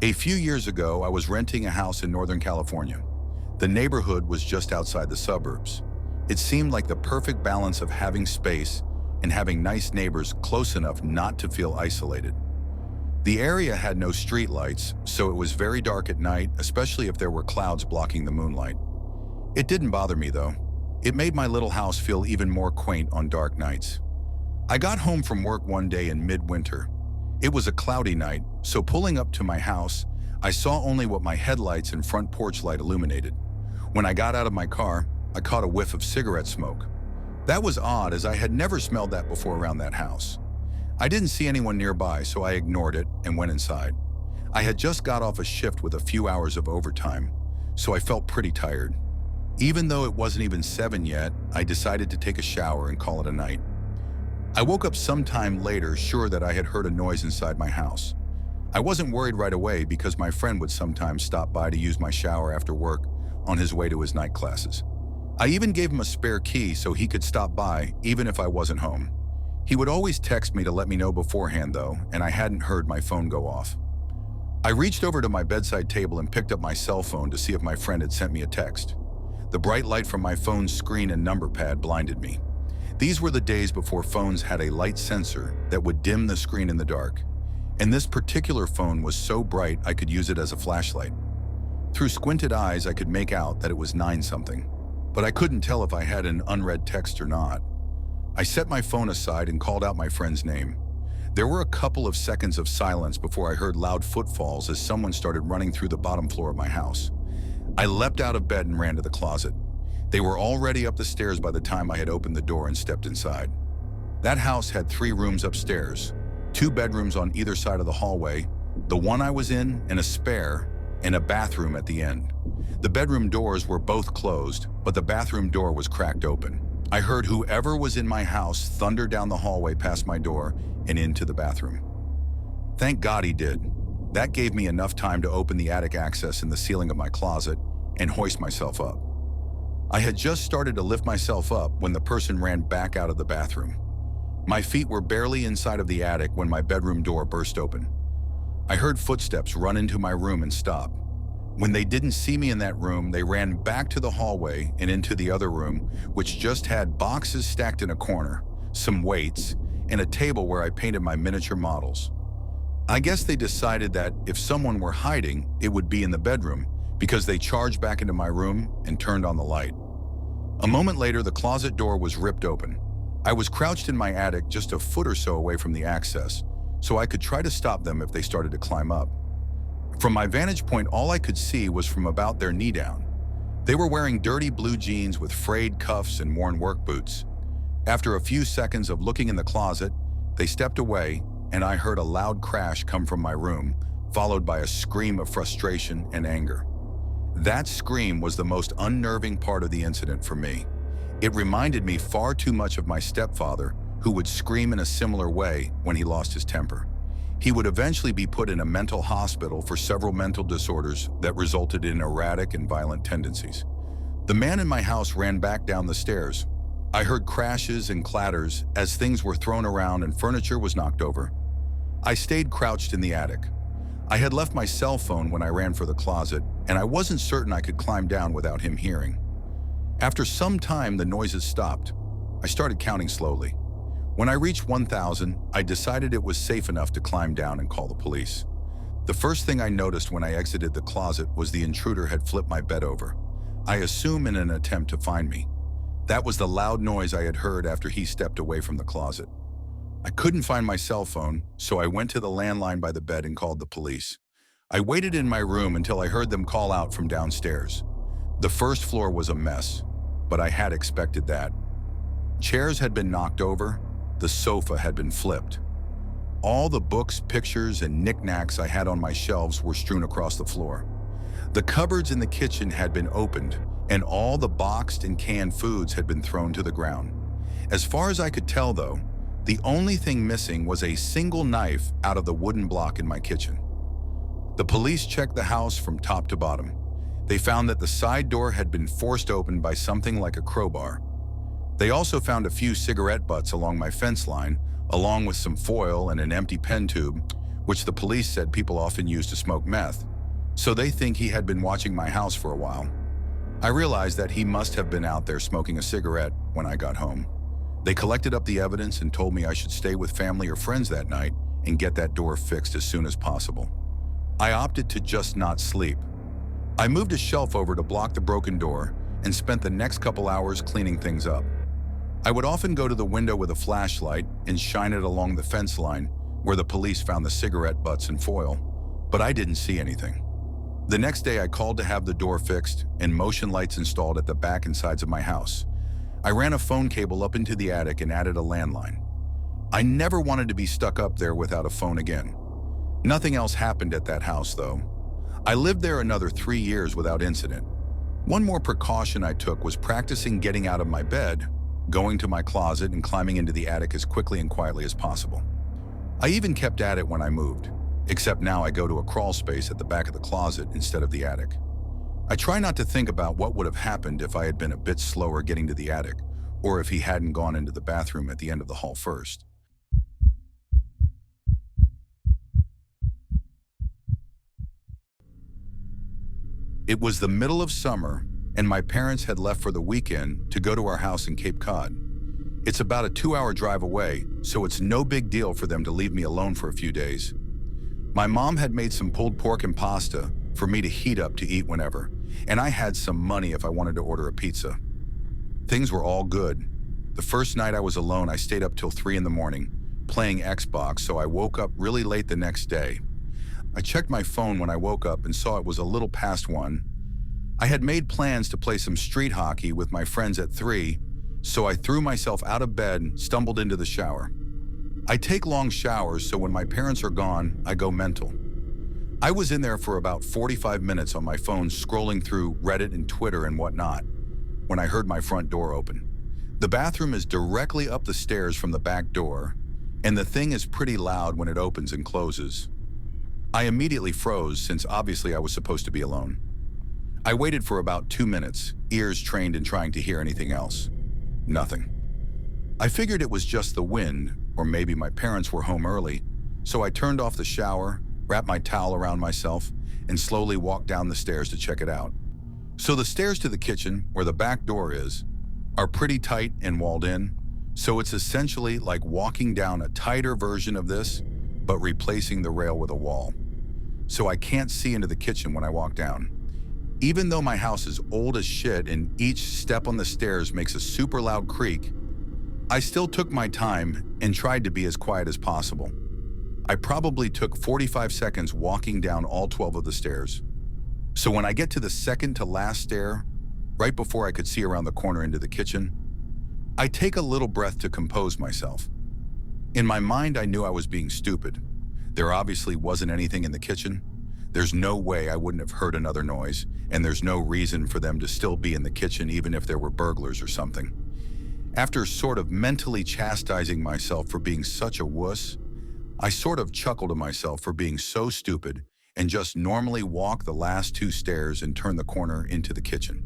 A few years ago, I was renting a house in Northern California. The neighborhood was just outside the suburbs. It seemed like the perfect balance of having space and having nice neighbors close enough not to feel isolated. The area had no streetlights, so it was very dark at night, especially if there were clouds blocking the moonlight. It didn't bother me though. It made my little house feel even more quaint on dark nights. I got home from work one day in midwinter. It was a cloudy night, so pulling up to my house, I saw only what my headlights and front porch light illuminated. When I got out of my car, I caught a whiff of cigarette smoke. That was odd, as I had never smelled that before around that house. I didn't see anyone nearby, so I ignored it and went inside. I had just got off a shift with a few hours of overtime, so I felt pretty tired. Even though it wasn't even 7 yet, I decided to take a shower and call it a night. I woke up sometime later, sure that I had heard a noise inside my house. I wasn't worried right away because my friend would sometimes stop by to use my shower after work on his way to his night classes. I even gave him a spare key so he could stop by even if I wasn't home. He would always text me to let me know beforehand though, and I hadn't heard my phone go off. I reached over to my bedside table and picked up my cell phone to see if my friend had sent me a text. The bright light from my phone's screen and number pad blinded me. These were the days before phones had a light sensor that would dim the screen in the dark, and this particular phone was so bright I could use it as a flashlight. Through squinted eyes, I could make out that it was 9-something, but I couldn't tell if I had an unread text or not. I set my phone aside and called out my friend's name. There were a couple of seconds of silence before I heard loud footfalls as someone started running through the bottom floor of my house. I leapt out of bed and ran to the closet. They were already up the stairs by the time I had opened the door and stepped inside. That house had 3 rooms upstairs, 2 bedrooms on either side of the hallway, the one I was in and a spare, and a bathroom at the end. The bedroom doors were both closed, but the bathroom door was cracked open. I heard whoever was in my house thunder down the hallway past my door and into the bathroom. Thank God he did. That gave me enough time to open the attic access in the ceiling of my closet and hoist myself up. I had just started to lift myself up when the person ran back out of the bathroom. My feet were barely inside of the attic when my bedroom door burst open. I heard footsteps run into my room and stop. When they didn't see me in that room, they ran back to the hallway and into the other room, which just had boxes stacked in a corner, some weights, and a table where I painted my miniature models. I guess they decided that if someone were hiding, it would be in the bedroom, because they charged back into my room and turned on the light. A moment later, the closet door was ripped open. I was crouched in my attic just a foot or so away from the access, so I could try to stop them if they started to climb up. From my vantage point, all I could see was from about their knee down. They were wearing dirty blue jeans with frayed cuffs and worn work boots. After a few seconds of looking in the closet, they stepped away, and I heard a loud crash come from my room, followed by a scream of frustration and anger. That scream was the most unnerving part of the incident for me. It reminded me far too much of my stepfather, who would scream in a similar way when he lost his temper. He would eventually be put in a mental hospital for several mental disorders that resulted in erratic and violent tendencies. The man in my house ran back down the stairs. I heard crashes and clatters as things were thrown around and furniture was knocked over. I stayed crouched in the attic. I had left my cell phone when I ran for the closet, and I wasn't certain I could climb down without him hearing. After some time, the noises stopped. I started counting slowly. When I reached 1,000, I decided it was safe enough to climb down and call the police. The first thing I noticed when I exited the closet was the intruder had flipped my bed over. I assume in an attempt to find me. That was the loud noise I had heard after he stepped away from the closet. I couldn't find my cell phone, so I went to the landline by the bed and called the police. I waited in my room until I heard them call out from downstairs. The first floor was a mess, but I had expected that. Chairs had been knocked over, the sofa had been flipped. All the books, pictures, and knickknacks I had on my shelves were strewn across the floor. The cupboards in the kitchen had been opened, and all the boxed and canned foods had been thrown to the ground. As far as I could tell, though, the only thing missing was a single knife out of the wooden block in my kitchen. The police checked the house from top to bottom. They found that the side door had been forced open by something like a crowbar. They also found a few cigarette butts along my fence line, along with some foil and an empty pen tube, which the police said people often use to smoke meth, so they think he had been watching my house for a while. I realized that he must have been out there smoking a cigarette when I got home. They collected up the evidence and told me I should stay with family or friends that night and get that door fixed as soon as possible. I opted to just not sleep. I moved a shelf over to block the broken door and spent the next couple hours cleaning things up. I would often go to the window with a flashlight and shine it along the fence line where the police found the cigarette butts and foil, but I didn't see anything. The next day I called to have the door fixed and motion lights installed at the back and sides of my house. I ran a phone cable up into the attic and added a landline. I never wanted to be stuck up there without a phone again. Nothing else happened at that house, though. I lived there another 3 years without incident. One more precaution I took was practicing getting out of my bed, going to my closet, and climbing into the attic as quickly and quietly as possible. I even kept at it when I moved, except now I go to a crawl space at the back of the closet instead of the attic. I try not to think about what would have happened if I had been a bit slower getting to the attic, or if he hadn't gone into the bathroom at the end of the hall first. It was the middle of summer, and my parents had left for the weekend to go to our house in Cape Cod. It's about a 2-hour drive away, so it's no big deal for them to leave me alone for a few days. My mom had made some pulled pork and pasta for me to heat up to eat whenever, and I had some money if I wanted to order a pizza. Things were all good. The first night I was alone, I stayed up till 3 in the morning, playing Xbox, so I woke up really late the next day. I checked my phone when I woke up and saw it was a little past 1. I had made plans to play some street hockey with my friends at 3, so I threw myself out of bed and stumbled into the shower. I take long showers, so when my parents are gone, I go mental. I was in there for about 45 minutes on my phone scrolling through Reddit and Twitter and whatnot when I heard my front door open. The bathroom is directly up the stairs from the back door, and the thing is pretty loud when it opens and closes. I immediately froze since obviously I was supposed to be alone. I waited for about 2 minutes, ears trained in trying to hear anything else. Nothing. I figured it was just the wind, or maybe my parents were home early, so I turned off the shower, wrapped my towel around myself, and slowly walked down the stairs to check it out. So the stairs to the kitchen, where the back door is, are pretty tight and walled in, so it's essentially like walking down a tighter version of this, but replacing the rail with a wall. So I can't see into the kitchen when I walk down. Even though my house is old as shit and each step on the stairs makes a super loud creak, I still took my time and tried to be as quiet as possible. I probably took 45 seconds walking down all 12 of the stairs. So when I get to the second to last stair, right before I could see around the corner into the kitchen, I take a little breath to compose myself. In my mind, I knew I was being stupid. There obviously wasn't anything in the kitchen. There's no way I wouldn't have heard another noise, and there's no reason for them to still be in the kitchen even if there were burglars or something. After sort of mentally chastising myself for being such a wuss, I sort of chuckled to myself for being so stupid and just normally walked the last 2 stairs and turned the corner into the kitchen.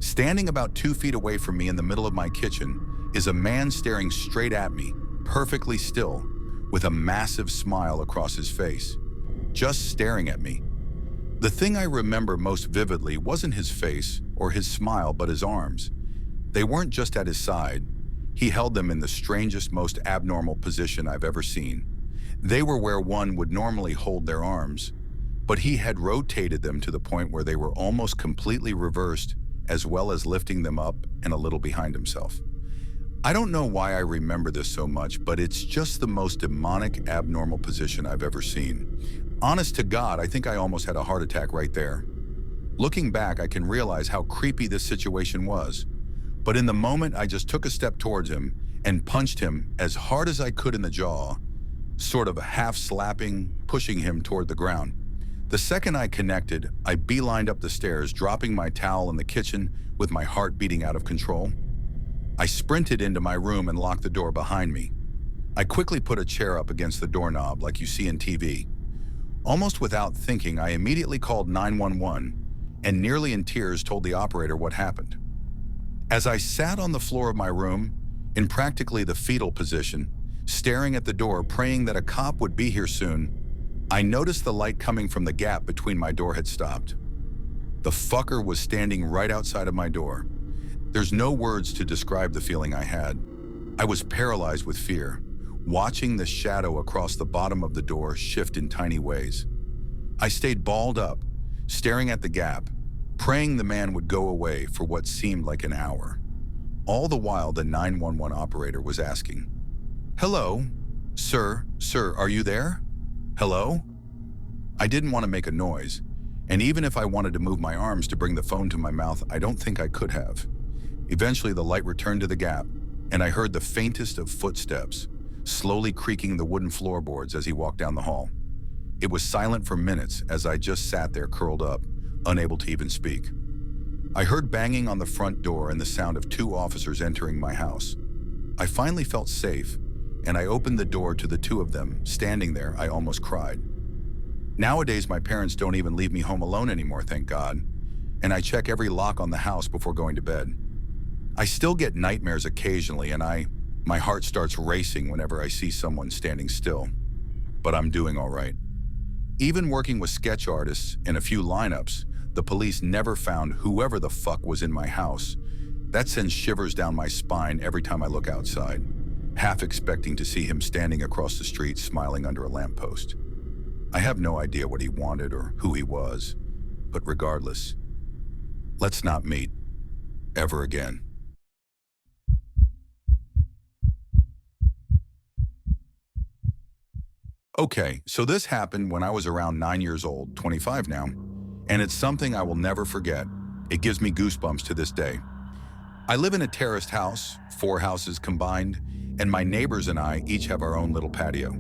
Standing about 2 feet away from me in the middle of my kitchen is a man staring straight at me, perfectly still, with a massive smile across his face, just staring at me. The thing I remember most vividly wasn't his face or his smile, but his arms. They weren't just at his side. He held them in the strangest, most abnormal position I've ever seen. They were where one would normally hold their arms, but he had rotated them to the point where they were almost completely reversed, as well as lifting them up and a little behind himself. I don't know why I remember this so much, but it's just the most demonic, abnormal position I've ever seen. Honest to God, I think I almost had a heart attack right there. Looking back, I can realize how creepy this situation was. But in the moment, I just took a step towards him and punched him as hard as I could in the jaw, sort of half slapping, pushing him toward the ground. The second I connected, I beelined up the stairs, dropping my towel in the kitchen with my heart beating out of control. I sprinted into my room and locked the door behind me. I quickly put a chair up against the doorknob like you see in TV. Almost without thinking, I immediately called 911 and nearly in tears told the operator what happened. As I sat on the floor of my room, in practically the fetal position, staring at the door, praying that a cop would be here soon, I noticed the light coming from the gap between my door had stopped. The fucker was standing right outside of my door. There's no words to describe the feeling I had. I was paralyzed with fear, watching the shadow across the bottom of the door shift in tiny ways. I stayed balled up, staring at the gap, praying the man would go away for what seemed like an hour. All the while, the 911 operator was asking, "Hello? Sir, are you there? Hello?" I didn't want to make a noise, and even if I wanted to move my arms to bring the phone to my mouth, I don't think I could have. Eventually, the light returned to the gap, and I heard the faintest of footsteps, slowly creaking the wooden floorboards as he walked down the hall. It was silent for minutes as I just sat there curled up, unable to even speak. I heard banging on the front door and the sound of 2 officers entering my house. I finally felt safe, and I opened the door to the 2 of them. Standing there, I almost cried. Nowadays, my parents don't even leave me home alone anymore, thank God, and I check every lock on the house before going to bed. I still get nightmares occasionally, and my heart starts racing whenever I see someone standing still. But I'm doing all right. Even working with sketch artists and a few lineups, the police never found whoever the fuck was in my house. That sends shivers down my spine every time I look outside, half expecting to see him standing across the street smiling under a lamppost. I have no idea what he wanted or who he was, but regardless, let's not meet ever again. Okay, so this happened when I was around 9 years old, 25 now, and it's something I will never forget. It gives me goosebumps to this day. I live in a terraced house, 4 houses combined, and my neighbors and I each have our own little patio.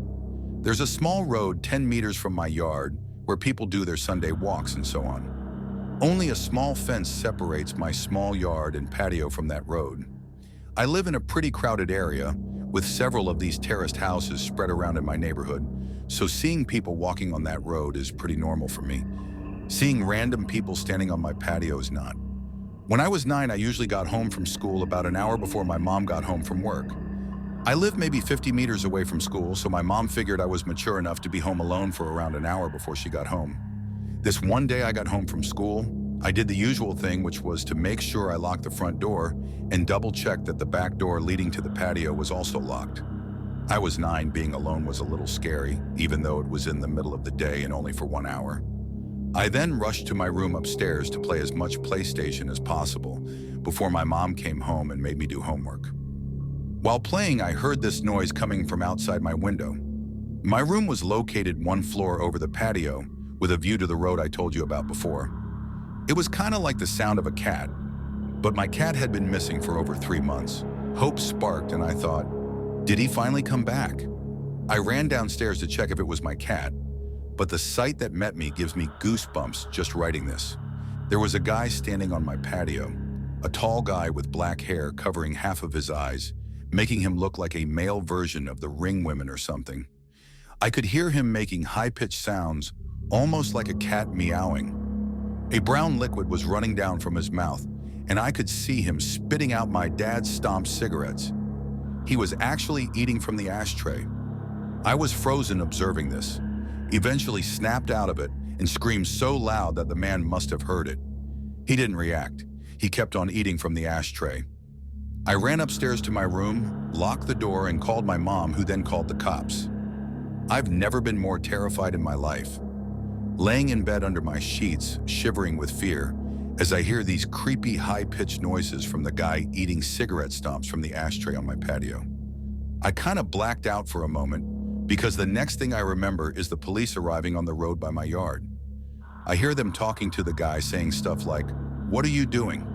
There's a small road 10 meters from my yard where people do their Sunday walks and so on. Only a small fence separates my small yard and patio from that road. I live in a pretty crowded area with several of these terraced houses spread around in my neighborhood, so seeing people walking on that road is pretty normal for me. Seeing random people standing on my patio is not. When I was 9, I usually got home from school about an hour before my mom got home from work. I lived maybe 50 meters away from school, so my mom figured I was mature enough to be home alone for around an hour before she got home. This one day I got home from school, I did the usual thing, which was to make sure I locked the front door and double-check that the back door leading to the patio was also locked. I was 9, being alone was a little scary, even though it was in the middle of the day and only for 1 hour. I then rushed to my room upstairs to play as much PlayStation as possible before my mom came home and made me do homework. While playing, I heard this noise coming from outside my window. My room was located 1 floor over the patio with a view to the road I told you about before. It was kind of like the sound of a cat, but my cat had been missing for over 3 months. Hope sparked and I thought, did he finally come back? I ran downstairs to check if it was my cat, but the sight that met me gives me goosebumps just writing this. There was a guy standing on my patio, a tall guy with black hair covering half of his eyes, making him look like a male version of the Ring women or something. I could hear him making high-pitched sounds, almost like a cat meowing. A brown liquid was running down from his mouth, and I could see him spitting out my dad's stomped cigarettes. He was actually eating from the ashtray. I was frozen observing this, eventually snapped out of it and screamed so loud that the man must have heard it. He didn't react. He kept on eating from the ashtray. I ran upstairs to my room, locked the door, and called my mom, who then called the cops. I've never been more terrified in my life. Laying in bed under my sheets, shivering with fear, as I hear these creepy, high-pitched noises from the guy eating cigarette stumps from the ashtray on my patio. I kind of blacked out for a moment, because the next thing I remember is the police arriving on the road by my yard. I hear them talking to the guy, saying stuff like, "What are you doing?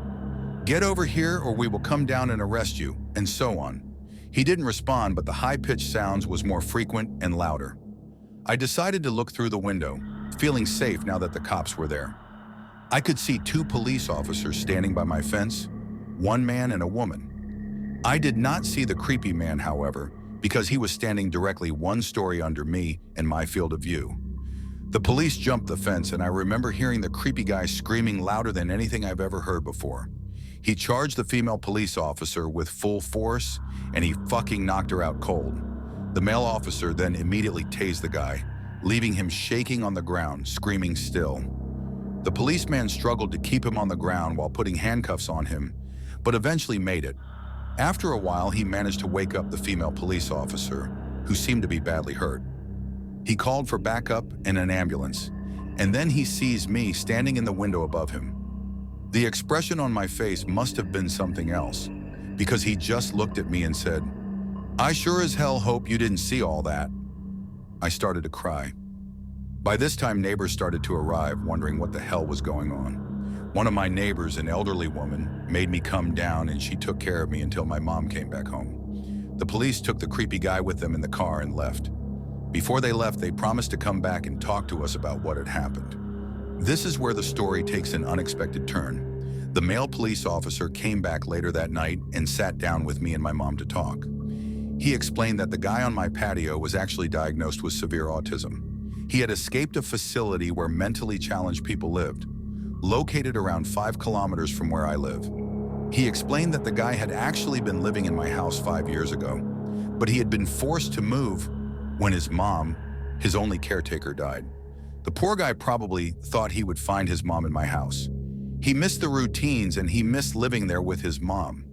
Get over here or we will come down and arrest you," and so on. He didn't respond, but the high-pitched sounds was more frequent and louder. I decided to look through the window, feeling safe now that the cops were there. I could see 2 police officers standing by my fence, 1 man and a woman. I did not see the creepy man, however, because he was standing directly 1 story under me and my field of view. The police jumped the fence, and I remember hearing the creepy guy screaming louder than anything I've ever heard before. He charged the female police officer with full force, and he fucking knocked her out cold. The male officer then immediately tased the guy, leaving him shaking on the ground, screaming still. The policeman struggled to keep him on the ground while putting handcuffs on him, but eventually made it. After a while, he managed to wake up the female police officer, who seemed to be badly hurt. He called for backup and an ambulance, and then he sees me standing in the window above him. The expression on my face must have been something else, because he just looked at me and said, "I sure as hell hope you didn't see all that." I started to cry. By this time, neighbors started to arrive, wondering what the hell was going on. One of my neighbors, an elderly woman, made me come down, and she took care of me until my mom came back home. The police took the creepy guy with them in the car and left. Before they left, they promised to come back and talk to us about what had happened. This is where the story takes an unexpected turn. The male police officer came back later that night and sat down with me and my mom to talk. He explained that the guy on my patio was actually diagnosed with severe autism. He had escaped a facility where mentally challenged people lived, located around 5 kilometers from where I live. He explained that the guy had actually been living in my house 5 years ago, but he had been forced to move when his mom, his only caretaker, died. The poor guy probably thought he would find his mom in my house. He missed the routines and he missed living there with his mom.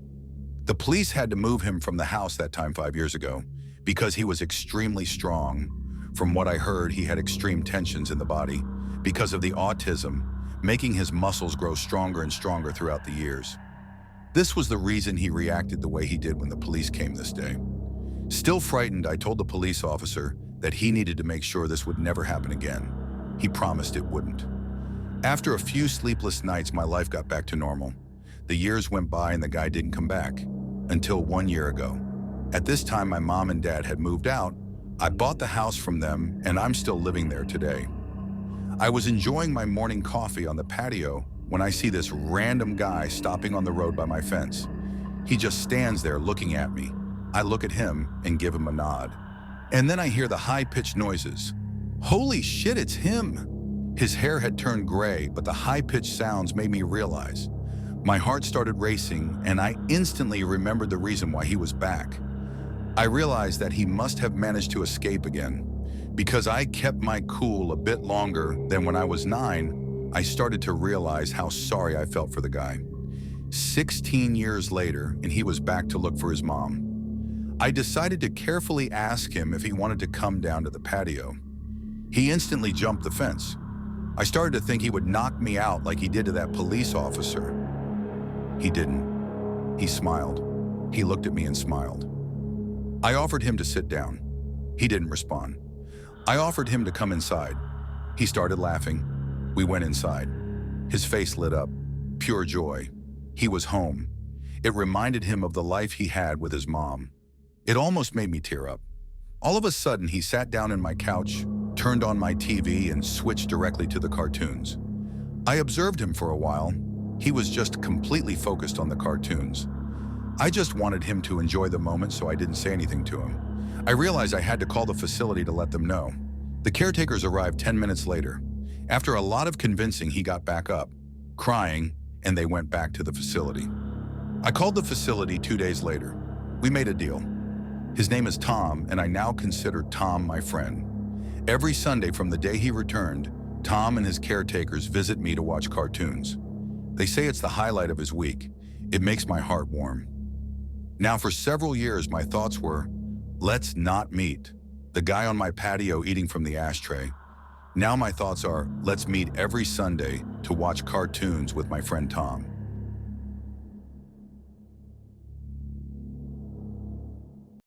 The police had to move him from the house that time 5 years ago because he was extremely strong. From what I heard, he had extreme tensions in the body because of the autism, making his muscles grow stronger and stronger throughout the years. This was the reason he reacted the way he did when the police came this day. Still frightened, I told the police officer that he needed to make sure this would never happen again. He promised it wouldn't. After a few sleepless nights, my life got back to normal. The years went by and the guy didn't come back, until 1 year ago. At this time, my mom and dad had moved out. I bought the house from them, and I'm still living there today. I was enjoying my morning coffee on the patio when I see this random guy stopping on the road by my fence. He just stands there looking at me. I look at him and give him a nod. And then I hear the high-pitched noises. Holy shit, it's him! His hair had turned gray, but the high-pitched sounds made me realize. My heart started racing, and I instantly remembered the reason why he was back. I realized that he must have managed to escape again. Because I kept my cool a bit longer than when I was 9, I started to realize how sorry I felt for the guy. 16 years later, and he was back to look for his mom. I decided to carefully ask him if he wanted to come down to the patio. He instantly jumped the fence. I started to think he would knock me out like he did to that police officer. He didn't. He smiled. He looked at me and smiled. I offered him to sit down. He didn't respond. I offered him to come inside. He started laughing. We went inside. His face lit up. Pure joy. He was home. It reminded him of the life he had with his mom. It almost made me tear up. All of a sudden, he sat down in my couch, turned on my TV, and switched directly to the cartoons. I observed him for a while. He was just completely focused on the cartoons. I just wanted him to enjoy the moment, so I didn't say anything to him. I realized I had to call the facility to let them know. The caretakers arrived 10 minutes later. After a lot of convincing, he got back up, crying, and they went back to the facility. I called the facility 2 days later. We made a deal. His name is Tom, and I now consider Tom my friend. Every Sunday from the day he returned, Tom and his caretakers visit me to watch cartoons. They say it's the highlight of his week. It makes my heart warm. Now, for several years, my thoughts were, let's not meet. The guy on my patio eating from the ashtray. Now my thoughts are, let's meet every Sunday to watch cartoons with my friend Tom.